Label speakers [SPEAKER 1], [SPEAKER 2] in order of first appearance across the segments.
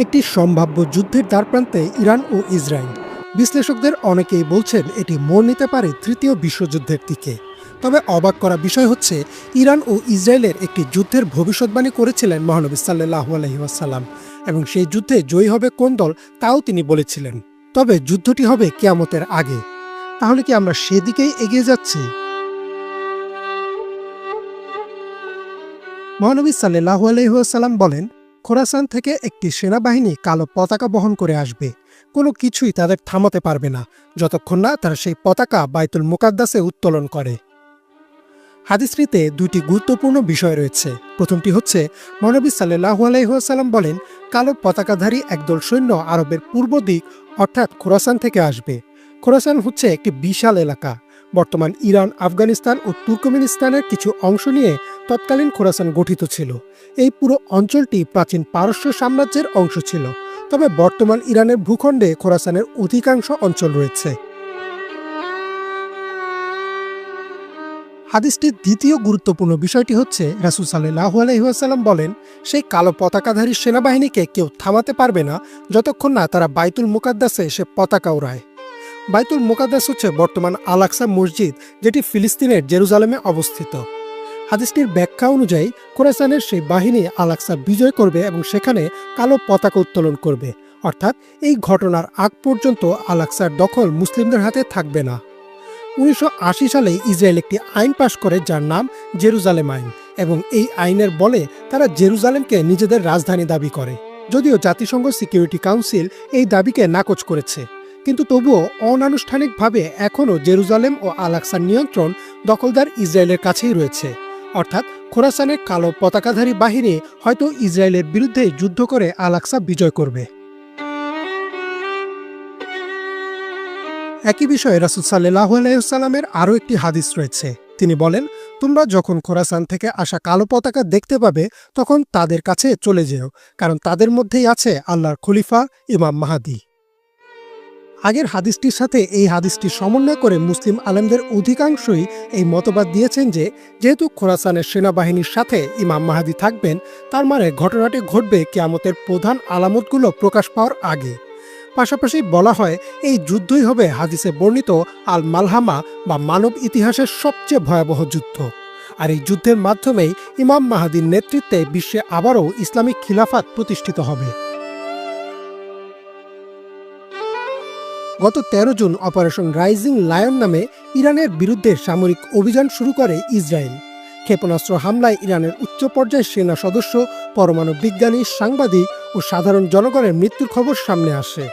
[SPEAKER 1] একটি সম্ভাব্য যুদ্ধের দ্বারপ্রান্তে ইরান ও ইসরায়েল। বিশ্লেষকদের অনেকেই বলছেন এটি মোড় নিতে পারে তৃতীয় বিশ্বযুদ্ধের দিকে। তবে অবাক করা বিষয় হচ্ছে, ইরান ও ইসরায়েলের একটি যুদ্ধের ভবিষ্যৎবাণী করেছিলেন মহানবী সাল্লাল্লাহু আলাইহি ওয়াসাল্লাম, এবং সেই যুদ্ধে জয়ী হবে কোন দল তাও তিনি বলেছিলেন। তবে যুদ্ধটি হবে কিয়ামতের আগে। তাহলে কি আমরা সেদিকেই এগিয়ে যাচ্ছি? মহানবী সাল্লাল্লাহু আলাইহি ওয়াসাল্লাম বলেন, খোরাসান থেকে একটি সেনাবাহিনী কালো পতাকা বহন করে আসবে। কোনো কিছুই তাদের থামাতে পারবে না যতক্ষণ না তারা সেই পতাকা বাইতুল মুকাদ্দাসে উত্তোলন করে। হাদিসটিতে দুটি গুরুত্বপূর্ণ বিষয় রয়েছে। প্রথমটি হচ্ছে, মহানবী সাল্লাল্লাহু আলাইহি ওয়াসাল্লাম বলেন, কালো পতাকাধারী একদল সৈন্য আরবের পূর্ব দিক অর্থাৎ খোরাসান থেকে আসবে। খোরাসান হচ্ছে একটি বিশাল এলাকা। বর্তমান ইরান, আফগানিস্তান ও তুর্কমেনিস্তানের কিছু অংশ নিয়ে তৎকালীন খোরাসান গঠিত ছিল। এই পুরো অঞ্চলটি প্রাচীন পারস্য সাম্রাজ্যের অংশ ছিল। তবে বর্তমান ইরানের ভূখণ্ডে খোরাসানের অধিকাংশ অঞ্চল রয়েছে। হাদিসটির দ্বিতীয় গুরুত্বপূর্ণ বিষয়টি হচ্ছে, রাসূল সাল্লাল্লাহু আলাইহি ওয়াসাল্লাম বলেন, সেই কালো পতাকাধারী সেনাবাহিনীকে কেউ থামাতে পারবে না যতক্ষণ না তারা বাইতুল মুকাদ্দাসে সে পতাকা ওড়ায়। বাইতুল মুকাদ্দাস হচ্ছে বর্তমান আল আকসা মসজিদ, যেটি ফিলিস্তিনের জেরুজালেমে অবস্থিত। হাদিসটির ব্যাখ্যা অনুযায়ী খোরাসানের সেই বাহিনী আল আকসা বিজয় করবে এবং সেখানে কালো পতাকা উত্তোলন করবে। অর্থাৎ এই ঘটনার আগ পর্যন্ত আল আকসার দখল মুসলিমদের হাতে থাকবে না। 1980 সালে ইসরায়েল একটি আইন পাশ করে যার নাম জেরুজালেম আইন, এবং এই আইনের বলে তারা জেরুজালেমকে নিজেদের রাজধানী দাবি করে। যদিও জাতিসংঘ সিকিউরিটি কাউন্সিল এই দাবিকে নাকচ করেছে, কিন্তু তবুও অনানুষ্ঠানিকভাবে এখনও জেরুজালেম ও আল আকসার নিয়ন্ত্রণ দখলদার ইসরায়েলের কাছেই রয়েছে। অর্থাৎ খোরাসানের কালো পতাকাধারী বাহিনী হয়তো ইসরায়েলের বিরুদ্ধে যুদ্ধ করে আল আকসা বিজয় করবে। একই বিষয়ে রাসূল সাল্লাল্লাহু আলাইহি ওয়াসাল্লামের আরও একটি হাদিস রয়েছে। তিনি বলেন, তোমরা যখন খোরাসান থেকে আসা কালো পতাকা দেখতে পাবে তখন তাদের কাছে চলে যেও, কারণ তাদের মধ্যেই আছে আল্লাহর খলিফা ইমাম মাহদী। আগের হাদিসটির সাথে এই হাদিসটির সমন্বয় করে মুসলিম আলেমদের অধিকাংশই এই মতবাদ দিয়েছেন যে, যেহেতু খোরাসানের সেনাবাহিনীর সাথে ইমাম মাহদী থাকবেন, তার মানে ঘটনাটি ঘটবে কিয়ামতের প্রধান আলামতগুলো প্রকাশ পাওয়ার আগে। পাশাপাশি বলা হয়, এই যুদ্ধই হবে হাদিসে বর্ণিত আল মালহামা বা মানব ইতিহাসের সবচেয়ে ভয়াবহ যুদ্ধ। আর এই যুদ্ধের মাধ্যমেই ইমাম মাহদীর নেতৃত্বে বিশ্বে আবারও ইসলামিক খিলাফাত প্রতিষ্ঠিত হবে। গত 13 জুন অপারেশন রাইজিং লায়ন নামে ইরানের বিরুদ্ধে সামরিক অভিযান শুরু করে ইসরায়েল। ক্ষেপণাস্ত্র হামলায় ইরানের উচ্চ পর্যায়ের সেনা সদস্য, পরমাণু বিজ্ঞানী, সাংবাদিক ও সাধারণ জনগণের মৃত্যুর খবর সামনে আসে।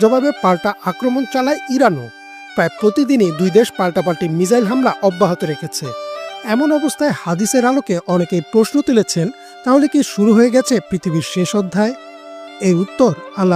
[SPEAKER 1] জবাবে পাল্টা আক্রমণ চালায় ইরানও। প্রায় প্রতিদিনই দুই দেশ পাল্টাপাল্টি মিসাইল হামলা অব্যাহত রেখেছে। এমন অবস্থায় হাদিসের আলোকে অনেকেই প্রশ্ন তুলেছেন, তাহলে কি শুরু হয়ে গেছে পৃথিবীর শেষ অধ্যায়? এর উত্তর আল্লাহ